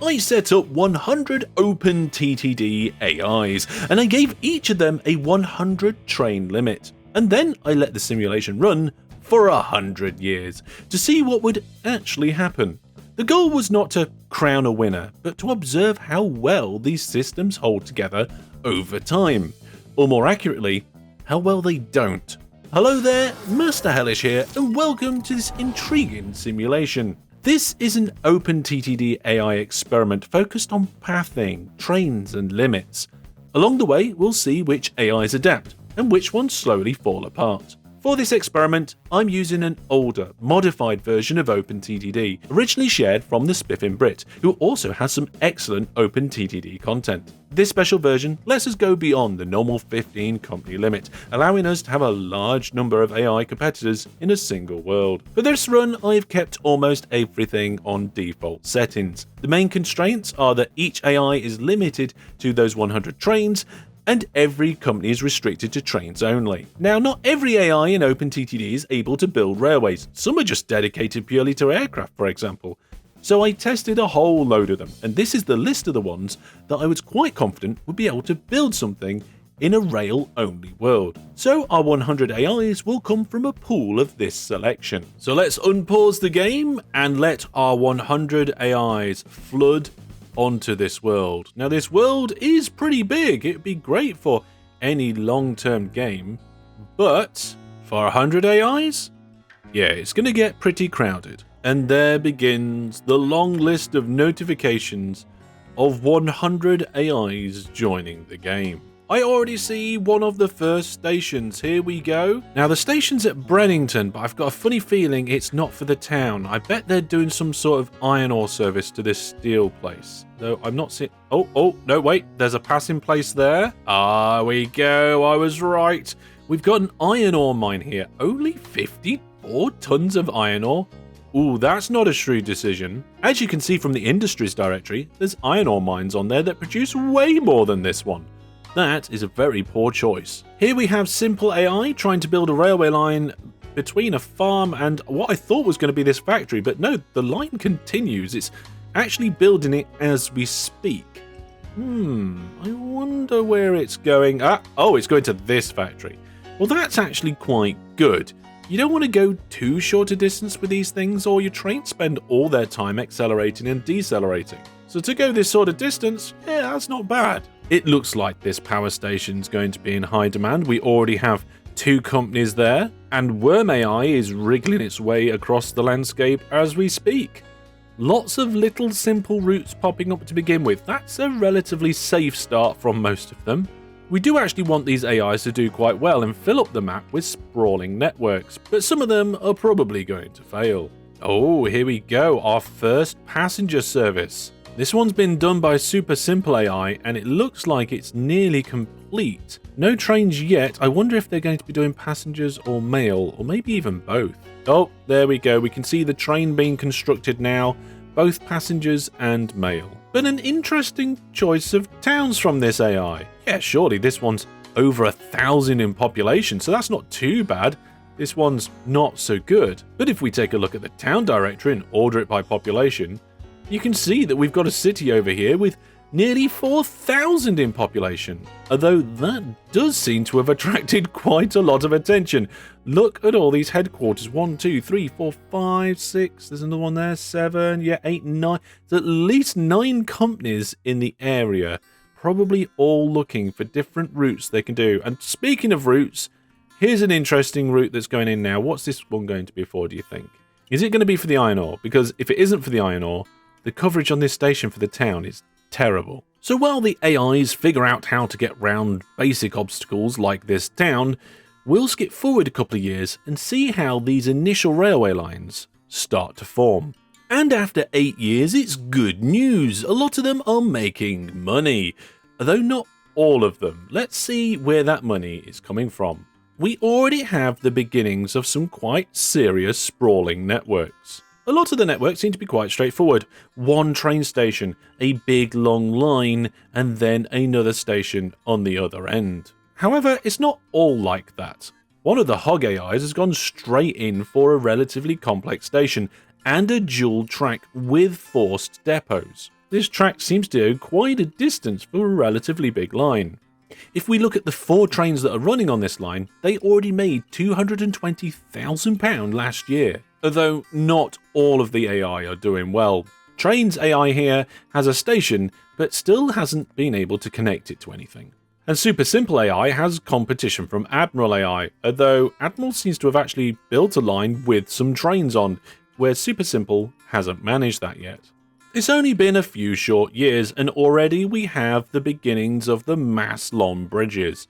I set up 100 OpenTTD AIs, and I gave each of them a 100 train limit. And then I let the simulation run for 100 years to see what would actually happen. The goal was not to crown a winner, but to observe how well these systems hold together over time. Or more accurately, how well they don't. Hello there, Master Hellish here, and welcome to this intriguing simulation. This is an OpenTTD AI experiment focused on pathing, trains, and limits. Along the way, we'll see which AIs adapt, and which ones slowly fall apart. For this experiment, I'm using an older, modified version of OpenTTD, originally shared from the Spiffing Brit, who also has some excellent OpenTTD content. This special version lets us go beyond the normal 15 company limit, allowing us to have a large number of AI competitors in a single world. For this run, I've kept almost everything on default settings. The main constraints are that each AI is limited to those 100 trains, and every company is restricted to trains only. Now, not every AI in OpenTTD is able to build railways. Some are just dedicated purely to aircraft, for example. So I tested a whole load of them, and this is the list of the ones that I was quite confident would be able to build something in a rail-only world. So our 100 AIs will come from a pool of this selection. So let's unpause the game and let our 100 AIs flood onto this world. Now, this world is pretty big. It'd be great for any long-term game, but for 100 AIs, yeah, it's going to get pretty crowded. And there begins the long list of notifications of 100 AIs joining the game. I already see one of the first stations. Here we go. Now, the station's at Brennington, but I've got a funny feeling it's not for the town. I bet they're doing some sort of iron ore service to this steel place. Though I'm not seeing... Oh, no, wait. There's a passing place there. Ah, we go. I was right. We've got an iron ore mine here. Only 54 tons of iron ore. Ooh, that's not a shrewd decision. As you can see from the industries directory, there's iron ore mines on there that produce way more than this one. That is a very poor choice. Here we have simple AI trying to build a railway line between a farm and what I thought was going to be this factory, but no, the line continues. It's actually building it as we speak. I wonder where it's going. Oh, it's going to this factory. Well, that's actually quite good. You don't want to go too short a distance with these things, or your trains spend all their time accelerating and decelerating. So to go this sort of distance, yeah, that's not bad. It looks like this power station's going to be in high demand. We already have 2 companies there, and Worm AI is wriggling its way across the landscape as we speak. Lots of little simple routes popping up to begin with. That's a relatively safe start from most of them. We do actually want these AIs to do quite well and fill up the map with sprawling networks, but some of them are probably going to fail. Oh, here we go, our first passenger service. This one's been done by Super Simple AI, and it looks like it's nearly complete. No trains yet. I wonder if they're going to be doing passengers or mail, or maybe even both. Oh, there we go. We can see the train being constructed now, both passengers and mail. But an interesting choice of towns from this AI. Yeah, surely this one's over 1,000 in population, so that's not too bad. This one's not so good. But if we take a look at the town directory and order it by population, you can see that we've got a city over here with nearly 4,000 in population, although that does seem to have attracted quite a lot of attention. Look at all these headquarters. 1, 2, 3, 4, 5, 6, there's another one there, 7, yeah, 8, 9. There's at least 9 companies in the area, probably all looking for different routes they can do. And speaking of routes, here's an interesting route that's going in now. What's this one going to be for, do you think? Is it going to be for the iron ore? Because if it isn't for the iron ore, the coverage on this station for the town is terrible. So while the AIs figure out how to get round basic obstacles like this town, we'll skip forward a couple of years and see how these initial railway lines start to form. And after 8 years, it's good news. A lot of them are making money, though not all of them. Let's see where that money is coming from. We already have the beginnings of some quite serious sprawling networks. A lot of the networks seem to be quite straightforward. One train station, a big long line, and then another station on the other end. However, it's not all like that. One of the Hog AIs has gone straight in for a relatively complex station and a dual track with forced depots. This track seems to go quite a distance for a relatively big line. If we look at the 4 trains that are running on this line, they already made £220,000 last year. Although not all of the AI are doing well. Trains AI here has a station, but still hasn't been able to connect it to anything. And Super Simple AI has competition from Admiral AI, although Admiral seems to have actually built a line with some trains on, where Super Simple hasn't managed that yet. It's only been a few short years, and already we have the beginnings of the mass long bridges.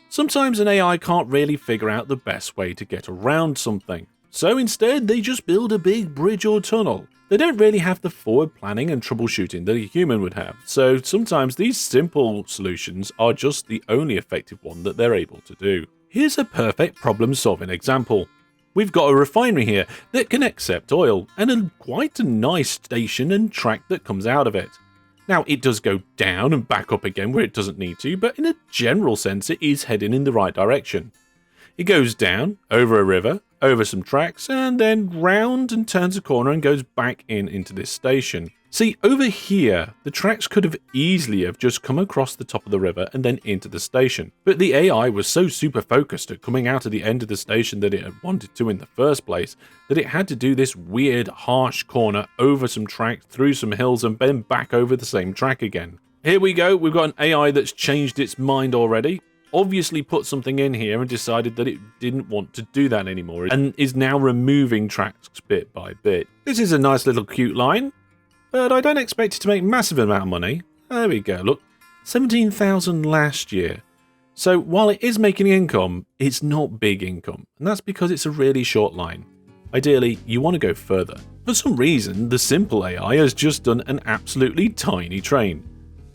Sometimes an AI can't really figure out the best way to get around something, so instead they just build a big bridge or tunnel. They don't really have the forward planning and troubleshooting that a human would have, so sometimes these simple solutions are just the only effective one that they're able to do. Here's a perfect problem-solving example. We've got a refinery here that can accept oil, and quite a nice station and track that comes out of it. Now, it does go down and back up again where it doesn't need to, but in a general sense it is heading in the right direction. It goes down, over a river, over some tracks, and then round and turns a corner and goes back into this station. See, over here, the tracks could have easily have just come across the top of the river and then into the station. But the AI was so super focused at coming out of the end of the station that it had wanted to in the first place, that it had to do this weird, harsh corner over some tracks, through some hills, and then back over the same track again. Here we go, we've got an AI that's changed its mind already. Obviously put something in here and decided that it didn't want to do that anymore, and is now removing tracks bit by bit. This is a nice little cute line, but I don't expect it to make massive amount of money. There we go, look, 17,000 last year. So while it is making income, it's not big income, and that's because it's a really short line. Ideally, you want to go further. For some reason, the simple AI has just done an absolutely tiny train.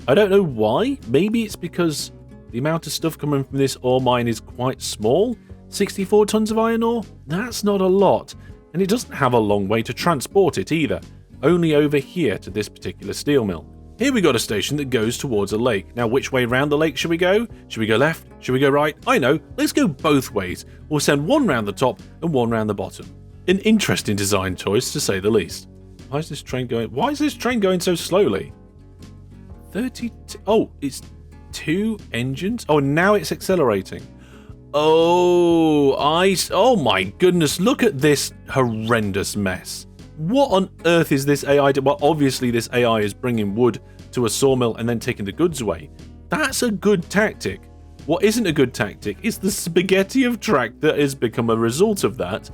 I don't know why, maybe it's because the amount of stuff coming from this ore mine is quite small. 64 tons of iron ore? That's not a lot, and it doesn't have a long way to transport it either, only over here to this particular steel mill. Here we got a station that goes towards a lake. Now which way round the lake should we go? Should we go left? Should we go right? I know, let's go both ways. We'll send one round the top and one round the bottom. An interesting design choice to say the least. Why is this train going so slowly? 32, oh, it's 2 engines? Oh, now it's accelerating. Oh my goodness, look at this horrendous mess. What on earth is this AI doing? Well, obviously this AI is bringing wood to a sawmill and then taking the goods away. That's a good tactic. What isn't a good tactic is the spaghetti of track that has become a result of that,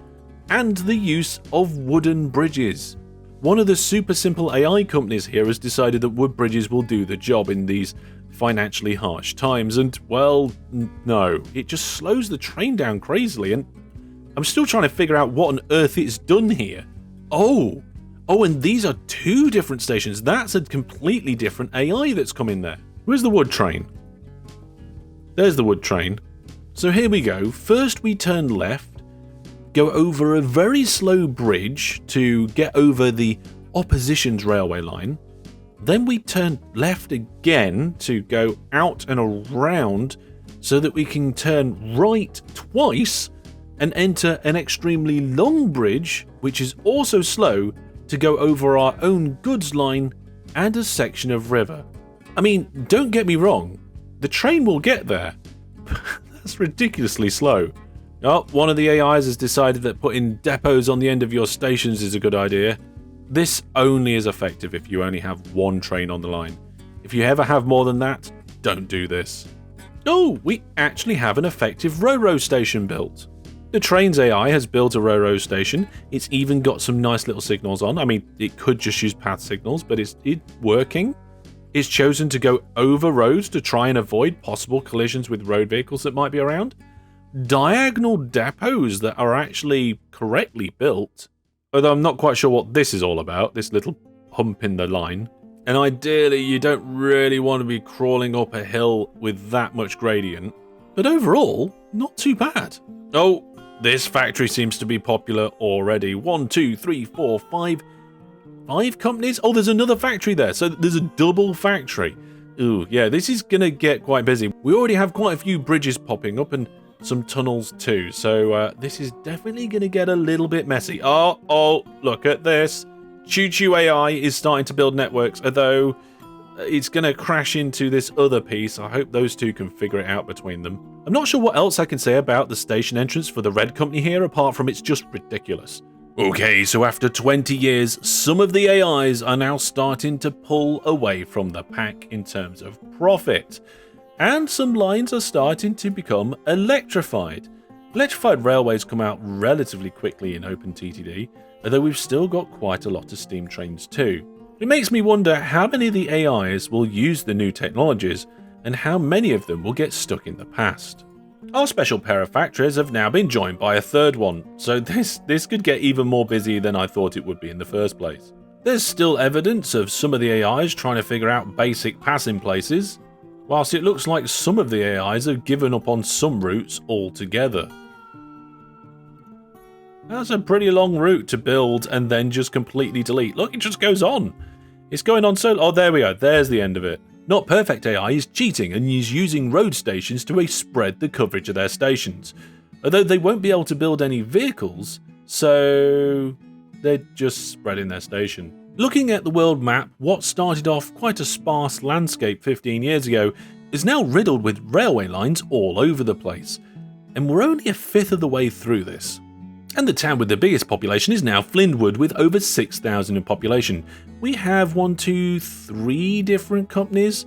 and the use of wooden bridges. One of the super simple AI companies here has decided that wood bridges will do the job in these financially harsh times, and well, no, it just slows the train down crazily, and I'm still trying to figure out what on earth it's done here. Oh, and these are 2 different stations. That's a completely different AI that's come in there. Where's the wood train? There's the wood train. So here we go. First we turn left, go over a very slow bridge to get over the opposition's railway line. Then we turn left again to go out and around so that we can turn right twice and enter an extremely long bridge, which is also slow, to go over our own goods line and a section of river. I mean, don't get me wrong, the train will get there. That's ridiculously slow. Oh, one of the AIs has decided that putting depots on the end of your stations is a good idea. This only is effective if you only have 1 train on the line. If you ever have more than that, don't do this. Oh, we actually have an effective Ro-Ro station built. The train's AI has built a Ro-Ro station. It's even got some nice little signals on. I mean, it could just use path signals, but it's working. It's chosen to go over roads to try and avoid possible collisions with road vehicles that might be around. Diagonal depots that are actually correctly built. Although I'm not quite sure what this is all about, this little hump in the line. And ideally, you don't really want to be crawling up a hill with that much gradient. But overall, not too bad. Oh, this factory seems to be popular already. 1, 2, 3, 4, 5 companies? Oh, there's another factory there. So there's a double factory. Ooh, yeah, this is going to get quite busy. We already have quite a few bridges popping up and some tunnels too. So this is definitely going to get a little bit messy. Oh, look at this. Choo Choo AI is starting to build networks, although it's going to crash into this other piece. I hope those two can figure it out between them. I'm not sure what else I can say about the station entrance for the Red Company here, apart from it's just ridiculous. Okay, so after 20 years, some of the AIs are now starting to pull away from the pack in terms of profit. And some lines are starting to become electrified. Electrified railways come out relatively quickly in OpenTTD, although we've still got quite a lot of steam trains too. It makes me wonder how many of the AIs will use the new technologies and how many of them will get stuck in the past. Our special pair of factories have now been joined by a third one, so this could get even more busy than I thought it would be in the first place. There's still evidence of some of the AIs trying to figure out basic passing places, whilst it looks like some of the AIs have given up on some routes altogether. That's a pretty long route to build and then just completely delete. Look, it just goes on. It's going on so... Oh, there we go. There's the end of it. Not Perfect AI is cheating and is using road stations to spread the coverage of their stations. Although they won't be able to build any vehicles, so they're just spreading their station. Looking at the world map, what started off quite a sparse landscape 15 years ago is now riddled with railway lines all over the place. And we're only a fifth of the way through this. And the town with the biggest population is now Flindwood with over 6,000 in population. We have 3 different companies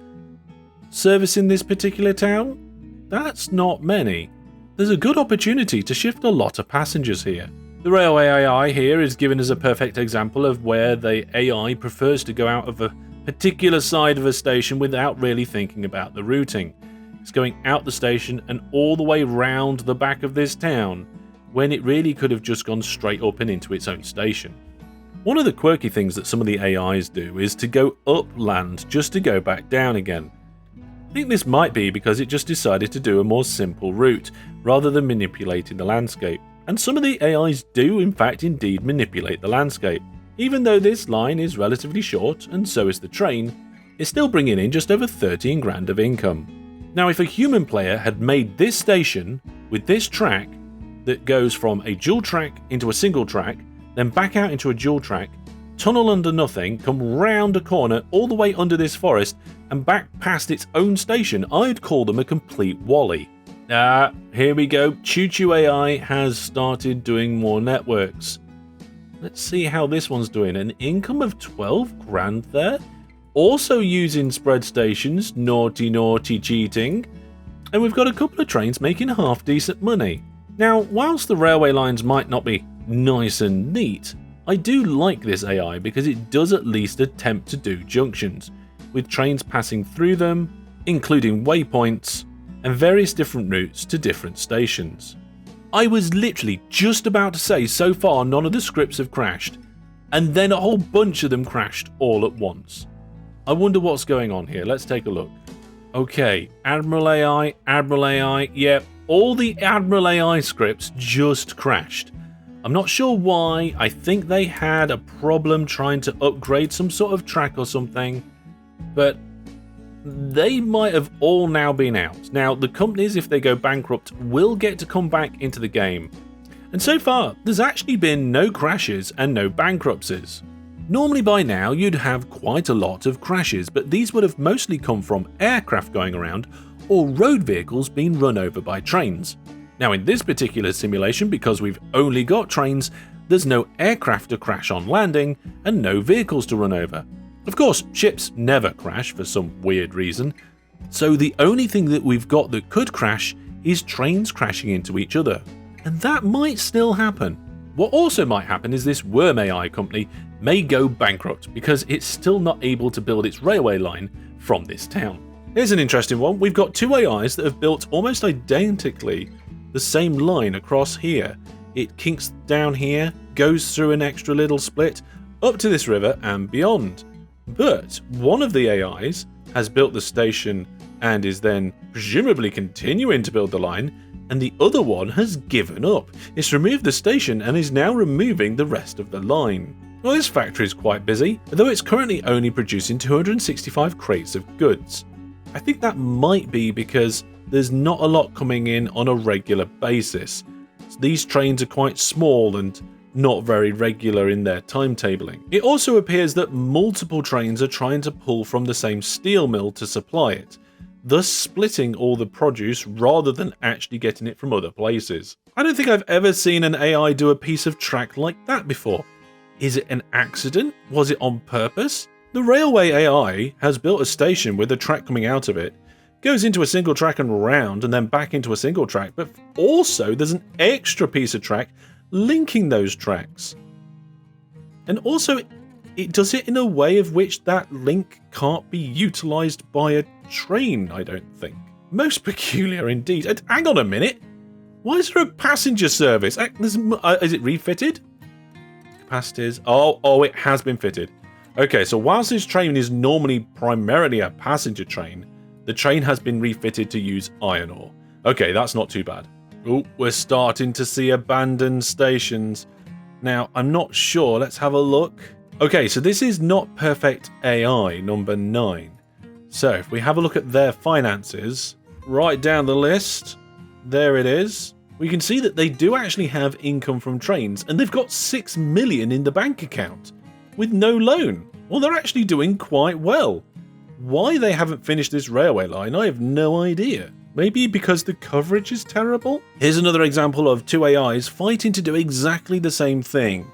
servicing this particular town. That's not many. There's a good opportunity to shift a lot of passengers here. The railway AI here is given as a perfect example of where the AI prefers to go out of a particular side of a station without really thinking about the routing. It's going out the station and all the way round the back of this town, when it really could have just gone straight up and into its own station. One of the quirky things that some of the AIs do is to go upland just to go back down again. I think this might be because it just decided to do a more simple route, rather than manipulating the landscape. And some of the AIs do in fact indeed manipulate the landscape. Even though this line is relatively short, and so is the train, it's still bringing in just over 13 grand of income. Now if a human player had made this station with this track, that goes from a dual track into a single track, then back out into a dual track, tunnel under nothing, come round a corner all the way under this forest, and back past its own station, I'd call them a complete wally. Here we go. Choo Choo AI has started doing more networks. Let's see how this one's doing. An income of 12 grand there. Also using spread stations, naughty cheating. And we've got a couple of trains making half decent money. Now, whilst the railway lines might not be nice and neat, I do like this AI because it does at least attempt to do junctions, with trains passing through them, including waypoints, and various different routes to different stations. I was literally just about to say so far none of the scripts have crashed, and then a whole bunch of them crashed all at once. I wonder what's going on here. Let's take a look. Okay, Admiral AI, yep. All the Admiral AI scripts just crashed. I'm not sure why. I think they had a problem trying to upgrade some sort of track or something, but they might have all now been out. Now, the companies, if they go bankrupt, will get to come back into the game. And so far, there's actually been no crashes and no bankruptcies. Normally by now, you'd have quite a lot of crashes, but these would have mostly come from aircraft going around or road vehicles being run over by trains. Now in this particular simulation, because we've only got trains, there's no aircraft to crash on landing and no vehicles to run over. Of course, ships never crash for some weird reason, so the only thing that we've got that could crash is trains crashing into each other. And that might still happen. What also might happen is this Worm AI company may go bankrupt because it's still not able to build its railway line from this town. Here's an interesting one. We've got 2 AIs that have built almost identically the same line across here. It kinks down here, goes through an extra little split, up to this river and beyond. But one of the AIs has built the station and is then presumably continuing to build the line, and the other one has given up. It's removed the station and is now removing the rest of the line. Well, this factory is quite busy, although it's currently only producing 265 crates of goods. I think that might be because there's not a lot coming in on a regular basis. These trains are quite small and not very regular in their timetabling. It also appears that multiple trains are trying to pull from the same steel mill to supply it, thus splitting all the produce rather than actually getting it from other places. I don't think I've ever seen an AI do a piece of track like that before. Is it an accident? Was it on purpose? The railway AI has built a station with a track coming out of it, goes into a single track and round and then back into a single track, but also there's an extra piece of track linking those tracks. And also it does it in a way of which that link can't be utilized by a train, I don't think. Most peculiar indeed. And hang on a minute. Why is there a passenger service? Is it refitted? Capacities. Oh, it has been fitted. Okay, so whilst this train is normally primarily a passenger train, the train has been refitted to use iron ore. Okay, that's not too bad. Oh, we're starting to see abandoned stations. Now, I'm not sure. Let's have a look. Okay, so this is Not Perfect AI number 9. So if we have a look at their finances, right down the list, there it is. We can see that they do actually have income from trains, and they've got 6 million in the bank account with no loan. Well, they're actually doing quite well. Why they haven't finished this railway line, I have no idea. Maybe because the coverage is terrible? Here's another example of two AIs fighting to do exactly the same thing.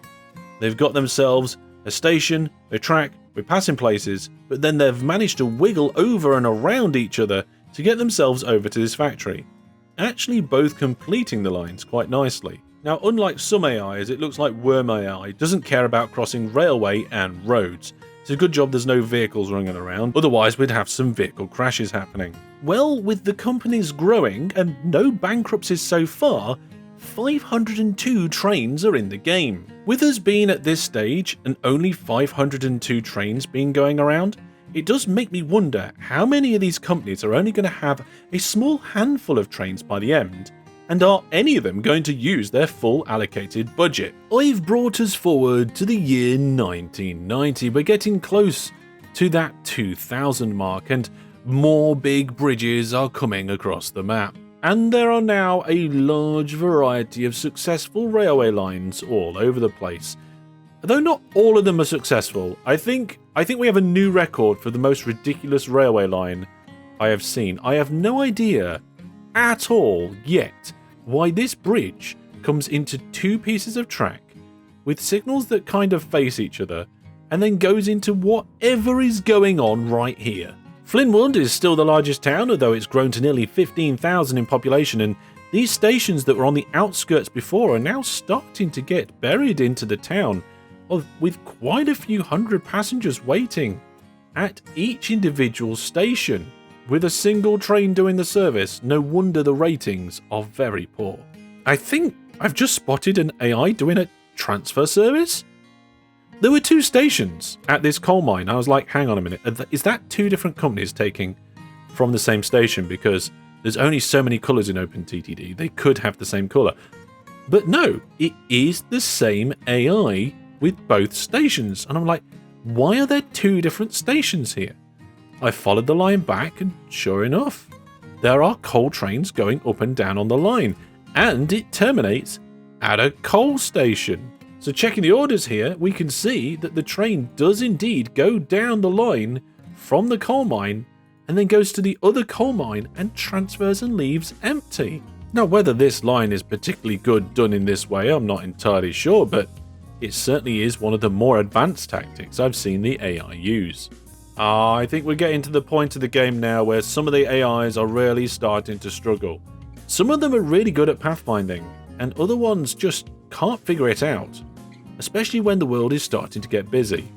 They've got themselves a station, a track, with passing places, but then they've managed to wiggle over and around each other to get themselves over to this factory, actually both completing the lines quite nicely. Now, unlike some AIs, it looks like Worm AI doesn't care about crossing railway and roads. It's a good job there's no vehicles running around, otherwise we'd have some vehicle crashes happening. Well, with the companies growing and no bankruptcies so far, 502 trains are in the game. With us being at this stage and only 502 trains being going around, it does make me wonder how many of these companies are only going to have a small handful of trains by the end, and are any of them going to use their full allocated budget? I've brought us forward to the year 1990. We're getting close to that 2000 mark, and more big bridges are coming across the map. And there are now a large variety of successful railway lines all over the place. Though not all of them are successful, I think we have a new record for the most ridiculous railway line I have seen. I have no idea at all yet why this bridge comes into two pieces of track with signals that kind of face each other and then goes into whatever is going on right here. Flynwood is still the largest town, although it's grown to nearly 15,000 in population, and these stations that were on the outskirts before are now starting to get buried into the town, with quite a few hundred passengers waiting at each individual station. With a single train doing the service, no wonder the ratings are very poor. I think I've just spotted an AI doing a transfer service. There were two stations at this coal mine. I was like, hang on a minute, is that two different companies taking from the same station? Because there's only so many colours in OpenTTD, they could have the same colour. But no, it is the same AI with both stations. And I'm like, why are there two different stations here? I followed the line back, and sure enough, there are coal trains going up and down on the line, and it terminates at a coal station. So checking the orders here, we can see that the train does indeed go down the line from the coal mine and then goes to the other coal mine and transfers and leaves empty. Now, whether this line is particularly good done in this way, I'm not entirely sure, but it certainly is one of the more advanced tactics I've seen the AI use. I think we're getting to the point of the game now where some of the AIs are really starting to struggle. Some of them are really good at pathfinding, and other ones just can't figure it out, especially when the world is starting to get busy.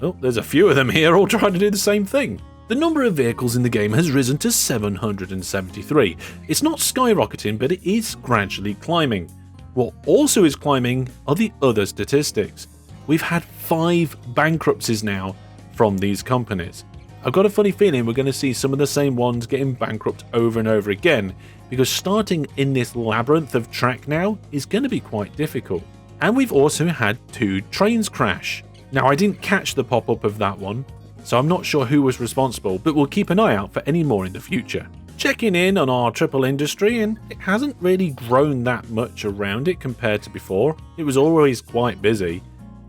Oh, there's a few of them here all trying to do the same thing. The number of vehicles in the game has risen to 773. It's not skyrocketing, but it is gradually climbing. What also is climbing are the other statistics. We've had 5 bankruptcies now from these companies. I've got a funny feeling we're going to see some of the same ones getting bankrupt over and over again, because starting in this labyrinth of track now is going to be quite difficult. And we've also had 2 trains crash. Now, I didn't catch the pop-up of that one, so I'm not sure who was responsible, but we'll keep an eye out for any more in the future. checking in on our triple industry, and it hasn't really grown that much around it compared to before. It was always quite busy.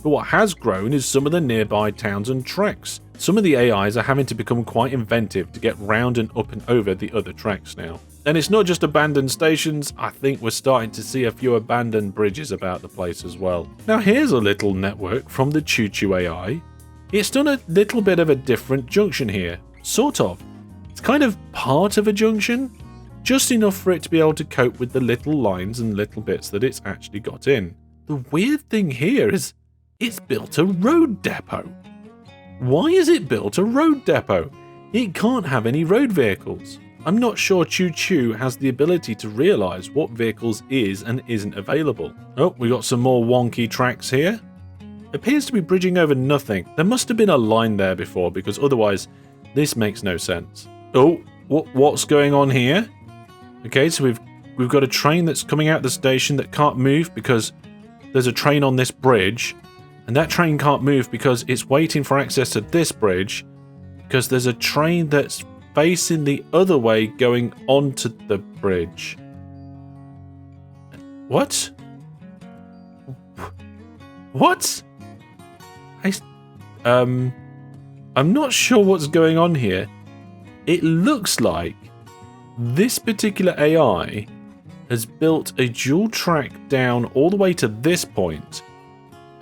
But what has grown is some of the nearby towns and treks. Some of the AIs are having to become quite inventive to get round and up and over the other tracks now. And it's not just abandoned stations, I think we're starting to see a few abandoned bridges about the place as well. Now here's a little network from the Choo Choo AI. It's done a little bit of a different junction here, sort of. It's kind of part of a junction, just enough for it to be able to cope with the little lines and little bits that it's actually got in. The weird thing here is it's built a road depot. Why is it built a road depot? It can't have any road vehicles. I'm not sure Choo Choo has the ability to realise what vehicles is and isn't available. Oh, we got some more wonky tracks here. Appears to be bridging over nothing. There must have been a line there before, because otherwise this makes no sense. Oh, what's going on here? Okay, so we've got a train that's coming out of the station that can't move because there's a train on this bridge, and that train can't move because it's waiting for access to this bridge because there's a train that's facing the other way going onto the bridge. What? What? I'm not sure what's going on here. It looks like this particular AI has built a dual track down all the way to this point,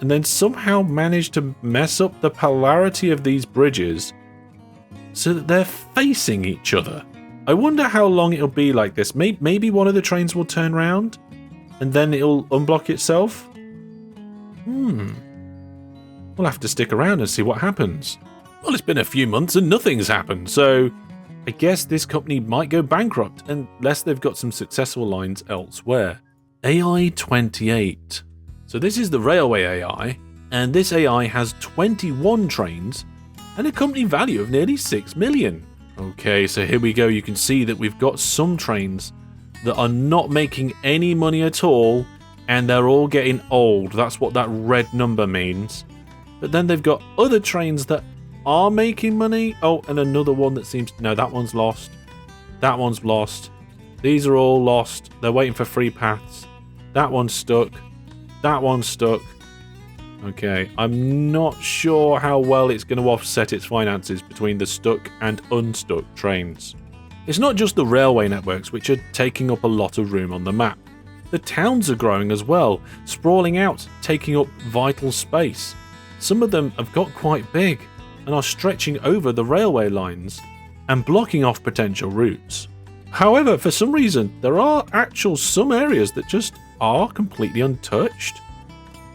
and then somehow managed to mess up the polarity of these bridges so that they're facing each other. I wonder how long it'll be like this. Maybe one of the trains will turn around and then it'll unblock itself? We'll have to stick around and see what happens. Well, it's been a few months and nothing's happened, so I guess this company might go bankrupt unless they've got some successful lines elsewhere. AI 28. So this is the railway AI, and this AI has 21 trains and a company value of nearly 6 million. Okay, so here we go. You can see that we've got some trains that are not making any money at all, and they're all getting old. That's what that red number means. But then they've got other trains that are making money. Oh, and another one that seems... No, that one's lost. That one's lost. These are all lost. They're waiting for free paths. That one's stuck. That one's stuck. Okay, I'm not sure how well it's going to offset its finances between the stuck and unstuck trains. It's not just the railway networks which are taking up a lot of room on the map. The towns are growing as well, sprawling out, taking up vital space. Some of them have got quite big and are stretching over the railway lines and blocking off potential routes. However, for some reason, there are some areas that just are completely untouched.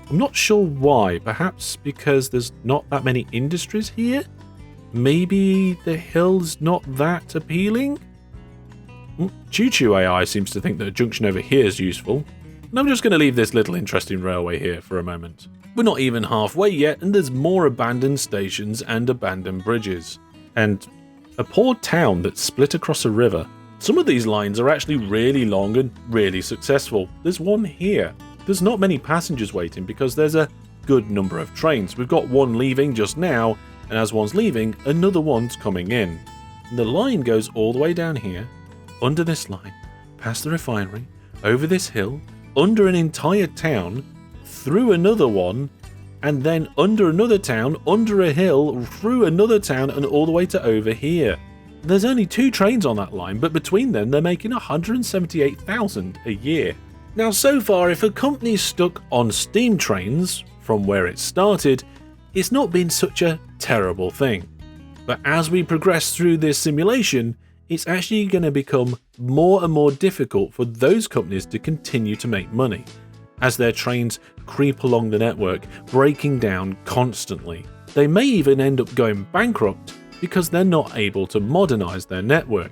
I'm not sure why, perhaps because there's not that many industries here? Maybe the hill's not that appealing? Choo Choo AI seems to think that a junction over here is useful, and I'm just going to leave this little interesting railway here for a moment. We're not even halfway yet, and there's more abandoned stations and abandoned bridges. And a poor town that's split across a river. Some of these lines are actually really long and really successful. There's one here. There's not many passengers waiting because there's a good number of trains. We've got one leaving just now, and as one's leaving, another one's coming in. And the line goes all the way down here, under this line, past the refinery, over this hill, under an entire town, through another one, and then under another town, under a hill, through another town, and all the way to over here. There's only 2 trains on that line, but between them they're making $178,000 a year. Now so far, if a company's stuck on steam trains, from where it started, it's not been such a terrible thing. But as we progress through this simulation, it's actually going to become more and more difficult for those companies to continue to make money, as their trains creep along the network, breaking down constantly. They may even end up going bankrupt because they're not able to modernize their network.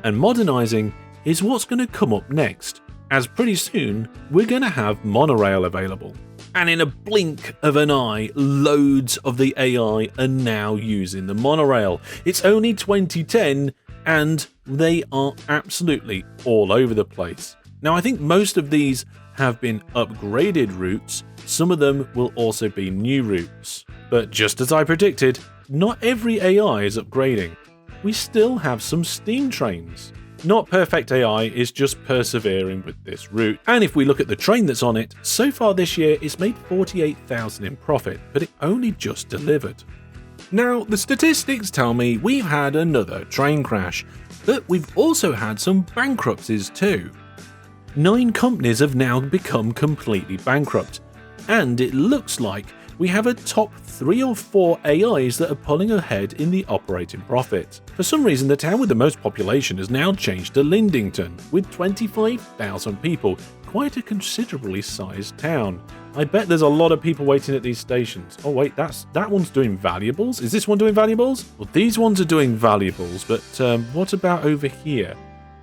And modernizing is what's going to come up next, as pretty soon we're going to have monorail available. And in a blink of an eye, loads of the AI are now using the monorail. It's only 2010 and they are absolutely all over the place. Now I think most of these have been upgraded routes, some of them will also be new routes. But just as I predicted, not every AI is upgrading. we still have some steam trains. Not perfect AI is just persevering with this route. And if we look at the train that's on it, so far this year it's made 48,000 in profit, but it only just delivered. Now, the statistics tell me we've had another train crash, but we've also had some bankruptcies too. 9 companies have now become completely bankrupt, and it looks like we have a top 3 or 4 AIs that are pulling ahead in the operating profit. For some reason, the town with the most population has now changed to Lindington, with 25,000 people, quite a considerably sized town. I bet there's a lot of people waiting at these stations. Oh wait, that one's doing valuables? Is this one doing valuables? Well, these ones are doing valuables, but what about over here?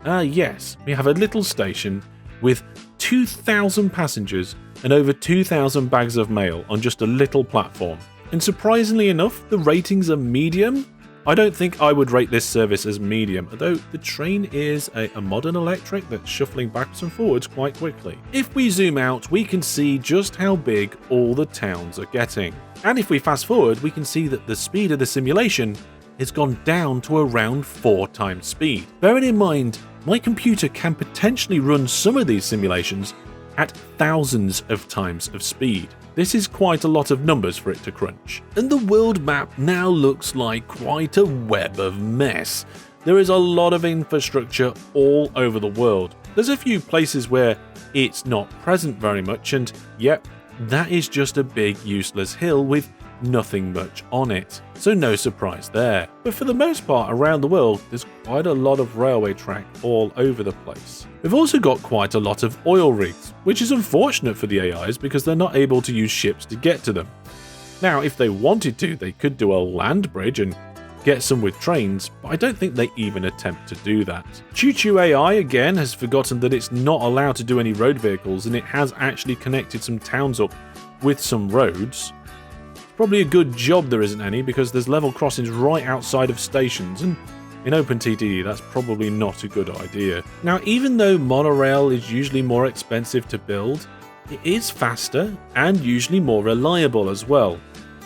Yes, we have a little station with 2,000 passengers and over 2,000 bags of mail on just a little platform. And surprisingly enough, the ratings are medium. I don't think I would rate this service as medium, although the train is a modern electric that's shuffling backwards and forwards quite quickly. If we zoom out, we can see just how big all the towns are getting. And if we fast forward, we can see that the speed of the simulation has gone down to around 4 times speed. Bearing in mind, my computer can potentially run some of these simulations at thousands of times of speed. This is quite a lot of numbers for it to crunch. And the world map now looks like quite a web of mess. There is a lot of infrastructure all over the world. There's a few places where it's not present very much, and yep, that is just a big useless hill with nothing much on it. So no surprise there. But for the most part around the world, there's quite a lot of railway track all over the place. We've also got quite a lot of oil rigs, which is unfortunate for the AIs because they're not able to use ships to get to them. Now, if they wanted to, they could do a land bridge and get some with trains, but I don't think they even attempt to do that. Choo Choo AI again has forgotten that it's not allowed to do any road vehicles, and it has actually connected some towns up with some roads. Probably a good job there isn't any, because there's level crossings right outside of stations, and in OpenTTD that's probably not a good idea. Now, even though monorail is usually more expensive to build, it is faster and usually more reliable as well.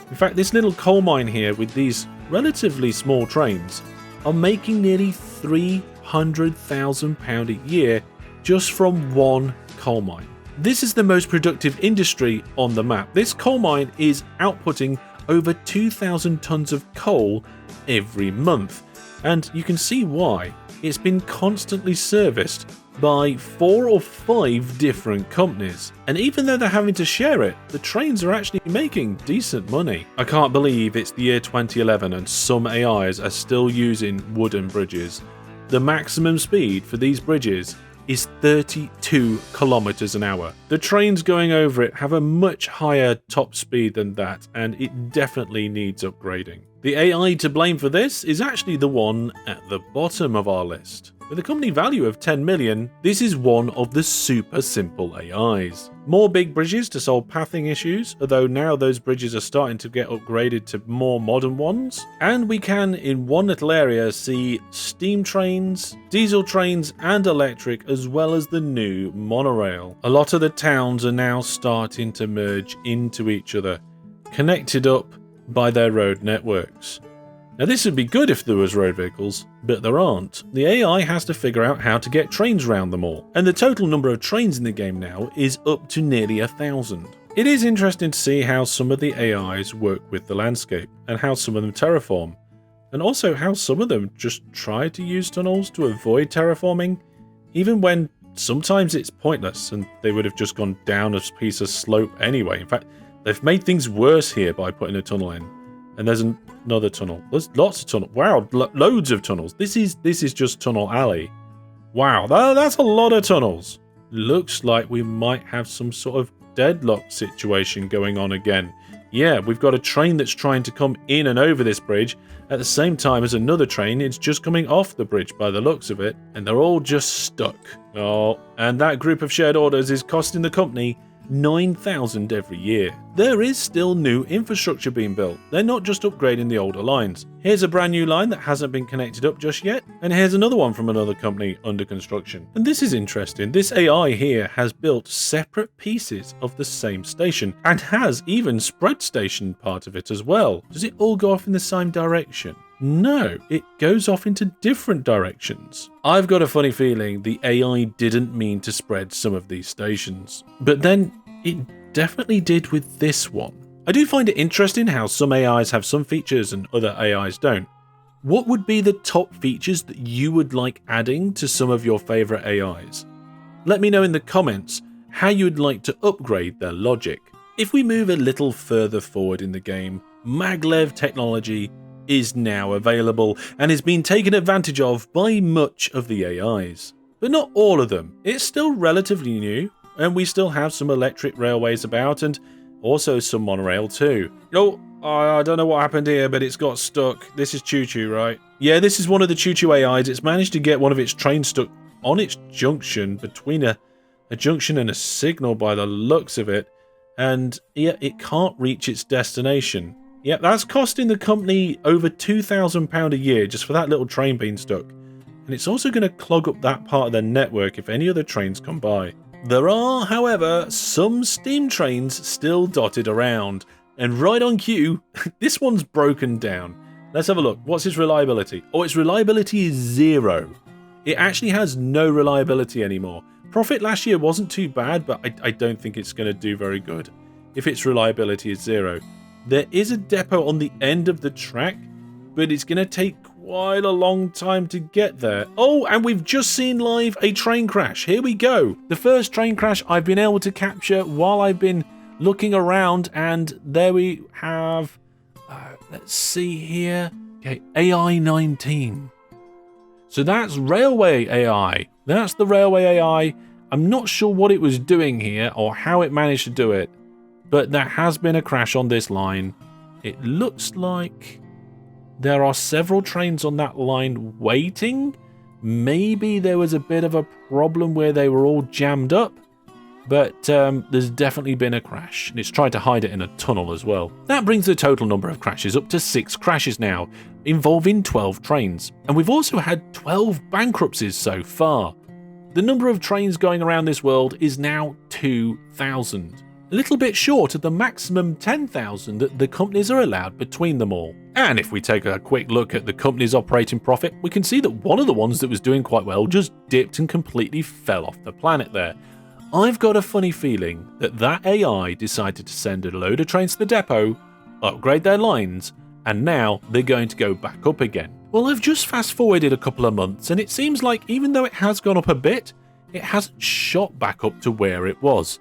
In fact, this little coal mine here with these relatively small trains are making nearly £300,000 a year just from one coal mine. This is the most productive industry on the map. This coal mine is outputting over 2,000 tons of coal every month, and you can see why. It's been constantly serviced by 4 or 5 different companies, and even though they're having to share it, the trains are actually making decent money. I can't believe it's the year 2011 and some AIs are still using wooden bridges. The maximum speed for these bridges is 32 kilometers an hour. The trains going over it have a much higher top speed than that, and it definitely needs upgrading. The AI to blame for this is actually the one at the bottom of our list. With a company value of 10 million, this is one of the super simple AIs. More big bridges to solve pathing issues, although now those bridges are starting to get upgraded to more modern ones. And we can, in one little area, see steam trains, diesel trains and electric, as well as the new monorail. A lot of the towns are now starting to merge into each other, connected up by their road networks. Now, this would be good if there was road vehicles, but there aren't. The AI has to figure out how to get trains around them all, and the total number of trains in the game now is up to nearly 1,000. It is interesting to see how some of the AIs work with the landscape, and how some of them terraform, and also how some of them just try to use tunnels to avoid terraforming, even when sometimes it's pointless and they would have just gone down a piece of slope anyway. In fact, they've made things worse here by putting a tunnel in. And there's another tunnel. There's lots of tunnels. Wow, loads of tunnels. This is just Tunnel Alley. Wow, that's a lot of tunnels. Looks like we might have some sort of deadlock situation going on again. Yeah, we've got a train that's trying to come in and over this bridge at the same time as another train is just coming off the bridge by the looks of it, and they're all just stuck. Oh, and that group of shared orders is costing the company 9,000 every year. There is still new infrastructure being built. They're not just upgrading the older lines. Here's a brand new line that hasn't been connected up just yet, and here's another one from another company under construction. And this is interesting. This AI here has built separate pieces of the same station, and has even spread station part of it as well. Does it all go off in the same direction? No, it goes off into different directions. I've got a funny feeling the AI didn't mean to spread some of these stations, but then it definitely did with this one. I do find it interesting how some AIs have some features and other AIs don't. What would be the top features that you would like adding to some of your favorite AIs? Let me know in the comments how you would like to upgrade their logic. If we move a little further forward in the game, maglev technology is now available and is being taken advantage of by much of the AIs. But not all of them. It's still relatively new, and we still have some electric railways about and also some monorail too. Oh, I don't know what happened here, but it's got stuck. This is Choo Choo, right? Yeah, this is one of the Choo Choo AIs. It's managed to get one of its trains stuck on its junction between a junction and a signal by the looks of it, and yeah, it can't reach its destination. Yep, that's costing the company over £2,000 a year just for that little train being stuck. And it's also going to clog up that part of their network if any other trains come by. There are, however, some steam trains still dotted around. And right on cue, this one's broken down. Let's have a look. What's its reliability? Oh, its reliability is 0. It actually has no reliability anymore. Profit last year wasn't too bad, but I don't think it's going to do very good if its reliability is 0. There is a depot on the end of the track, but it's going to take quite a long time to get there. Oh, and we've just seen live a train crash. Here we go. The first train crash I've been able to capture while I've been looking around, and there we have, let's see here, okay, AI 19. So that's railway AI. That's the railway AI. I'm not sure what it was doing here or how it managed to do it, but there has been a crash on this line. It looks like there are several trains on that line waiting. Maybe there was a bit of a problem where they were all jammed up, but there's definitely been a crash, and it's tried to hide it in a tunnel as well. That brings the total number of crashes up to 6 crashes now, involving 12 trains. And we've also had 12 bankruptcies so far. The number of trains going around this world is now 2,000. A little bit short of the maximum 10,000 that the companies are allowed between them all. And if we take a quick look at the company's operating profit, we can see that one of the ones that was doing quite well just dipped and completely fell off the planet there. I've got a funny feeling that AI decided to send a load of trains to the depot, upgrade their lines, and now they're going to go back up again. Well, I've just fast forwarded a couple of months, and it seems like even though it has gone up a bit, it hasn't shot back up to where it was.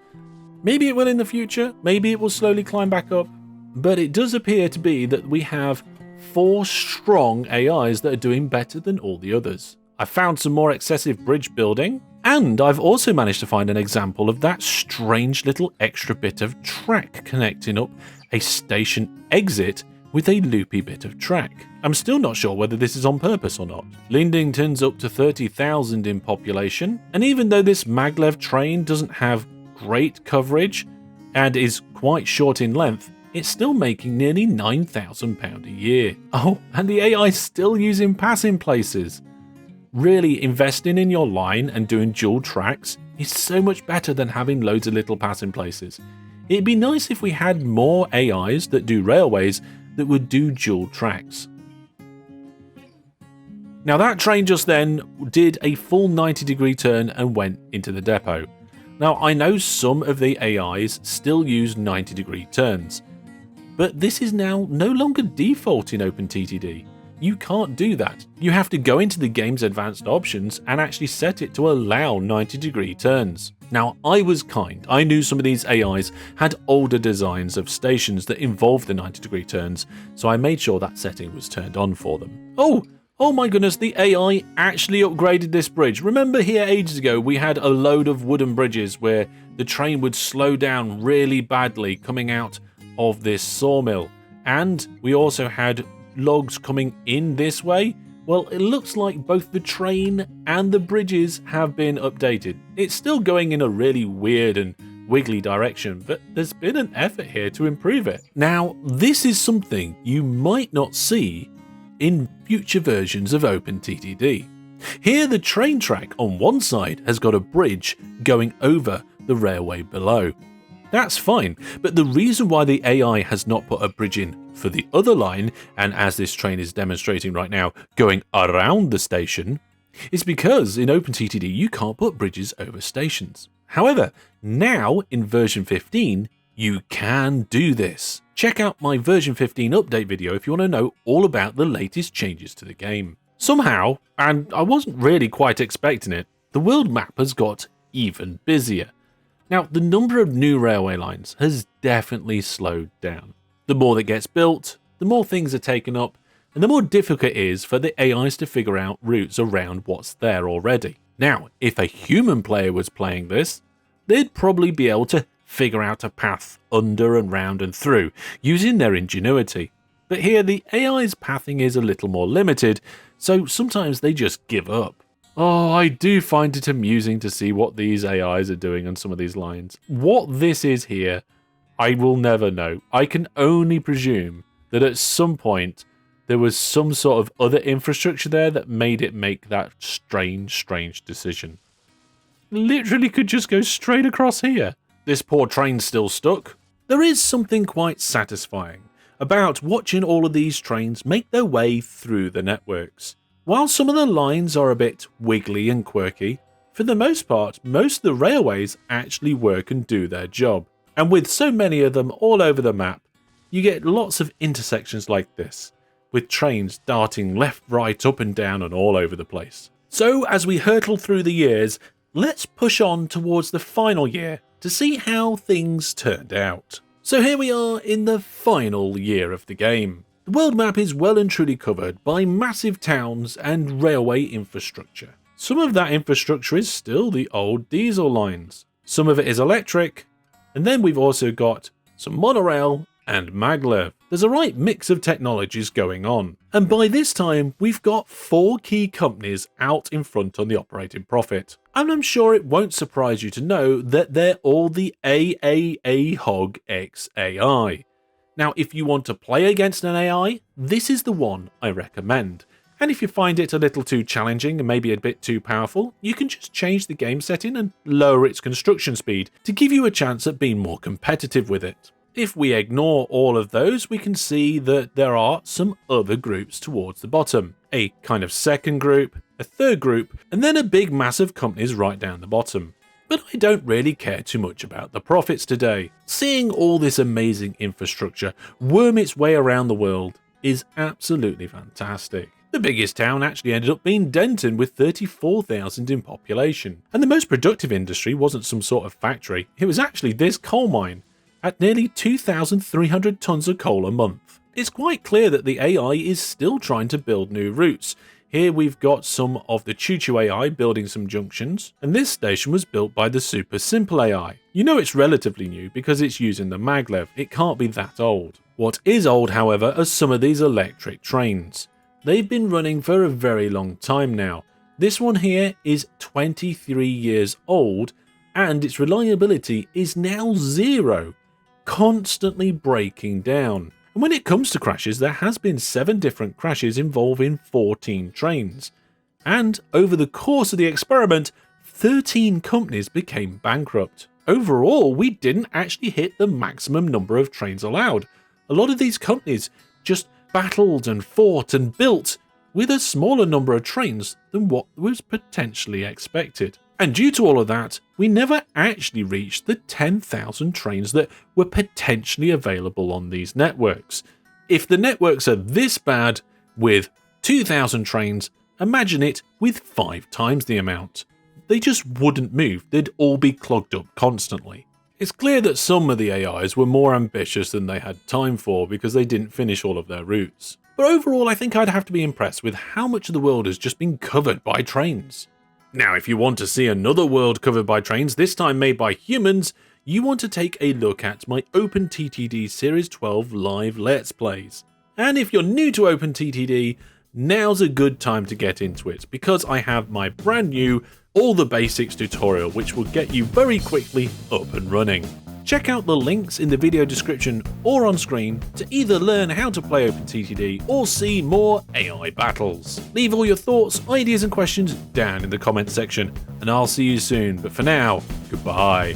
Maybe it will in the future, maybe it will slowly climb back up, but it does appear to be that we have 4 strong AIs that are doing better than all the others. I found some more excessive bridge building, and I've also managed to find an example of that strange little extra bit of track connecting up a station exit with a loopy bit of track. I'm still not sure whether this is on purpose or not. Lindington's up to 30,000 in population, and even though this maglev train doesn't have great coverage and is quite short in length, it's still making nearly £9,000 a year. Oh, and the AI's still using passing places. Really, investing in your line and doing dual tracks is so much better than having loads of little passing places. It'd be nice if we had more AIs that do railways that would do dual tracks. Now that train just then did a full 90-degree turn and went into the depot. Now I know some of the AIs still use 90-degree turns, but this is now no longer default in OpenTTD. You can't do that. You have to go into the game's advanced options and actually set it to allow 90-degree turns. Now, I was kind. I knew some of these AIs had older designs of stations that involved the 90-degree turns, so I made sure that setting was turned on for them. Oh my goodness, the AI actually upgraded this bridge. Remember here ages ago, we had a load of wooden bridges where the train would slow down really badly coming out of this sawmill. And we also had logs coming in this way. Well, it looks like both the train and the bridges have been updated. It's still going in a really weird and wiggly direction, but there's been an effort here to improve it. Now, this is something you might not see in future versions of OpenTTD. Here, the train track on one side has got a bridge going over the railway below. That's fine, but the reason why the AI has not put a bridge in for the other line, and as this train is demonstrating right now, going around the station, is because in OpenTTD you can't put bridges over stations. However, now in version 15, you can do this. Check out my version 15 update video if you want to know all about the latest changes to the game. Somehow, and I wasn't really quite expecting it, the world map has got even busier. Now, the number of new railway lines has definitely slowed down. The more that gets built, the more things are taken up, and the more difficult it is for the AIs to figure out routes around what's there already. Now, if a human player was playing this, they'd probably be able to figure out a path under and round and through, using their ingenuity. But here, the AI's pathing is a little more limited, so sometimes they just give up. Oh, I do find it amusing to see what these AIs are doing on some of these lines. What this is here, I will never know. I can only presume that at some point there was some sort of other infrastructure there that made it make that strange decision. Literally could just go straight across here. This poor train's still stuck. There is something quite satisfying about watching all of these trains make their way through the networks. While some of the lines are a bit wiggly and quirky, for the most part, most of the railways actually work and do their job. And with so many of them all over the map, you get lots of intersections like this, with trains darting left, right, up and down and all over the place. So as we hurtle through the years, let's push on towards the final year to see how things turned out. So here we are in the final year of the game. The world map is well and truly covered by massive towns and railway infrastructure. Some of that infrastructure is still the old diesel lines. Some of it is electric, and then we've also got some monorail and maglev. There's a right mix of technologies going on. And by this time, we've got 4 key companies out in front on the operating profit. And I'm sure it won't surprise you to know that they're all the AAA Hog X AI. Now, if you want to play against an AI, this is the one I recommend. And if you find it a little too challenging and maybe a bit too powerful, you can just change the game setting and lower its construction speed to give you a chance at being more competitive with it. If we ignore all of those, we can see that there are some other groups towards the bottom. A kind of second group, a third group, and then a big mass of companies right down the bottom. But I don't really care too much about the profits today. Seeing all this amazing infrastructure worm its way around the world is absolutely fantastic. The biggest town actually ended up being Denton with 34,000 in population. And the most productive industry wasn't some sort of factory, it was actually this coal mine, at nearly 2,300 tons of coal a month. It's quite clear that the AI is still trying to build new routes. Here we've got some of the Choo-Choo AI building some junctions, and this station was built by the Super Simple AI. You know it's relatively new because it's using the maglev, it can't be that old. What is old, however, are some of these electric trains. They've been running for a very long time now. This one here is 23 years old, and its reliability is now 0. Constantly breaking down. And when it comes to crashes, there has been 7 different crashes involving 14 trains. And over the course of the experiment, 13 companies became bankrupt. Overall, we didn't actually hit the maximum number of trains allowed. A lot of these companies just battled and fought and built with a smaller number of trains than what was potentially expected. And due to all of that, we never actually reached the 10,000 trains that were potentially available on these networks. If the networks are this bad with 2,000 trains, imagine it with 5 times the amount. They just wouldn't move, they'd all be clogged up constantly. It's clear that some of the AIs were more ambitious than they had time for because they didn't finish all of their routes. But overall, I think I'd have to be impressed with how much of the world has just been covered by trains. Now, if you want to see another world covered by trains, this time made by humans, you want to take a look at my OpenTTD Series 12 live Let's Plays. And if you're new to OpenTTD, now's a good time to get into it, because I have my brand new All the Basics tutorial, which will get you very quickly up and running. Check out the links in the video description or on screen to either learn how to play OpenTTD or see more AI battles. Leave all your thoughts, ideas and questions down in the comments section, and I'll see you soon. But for now, goodbye.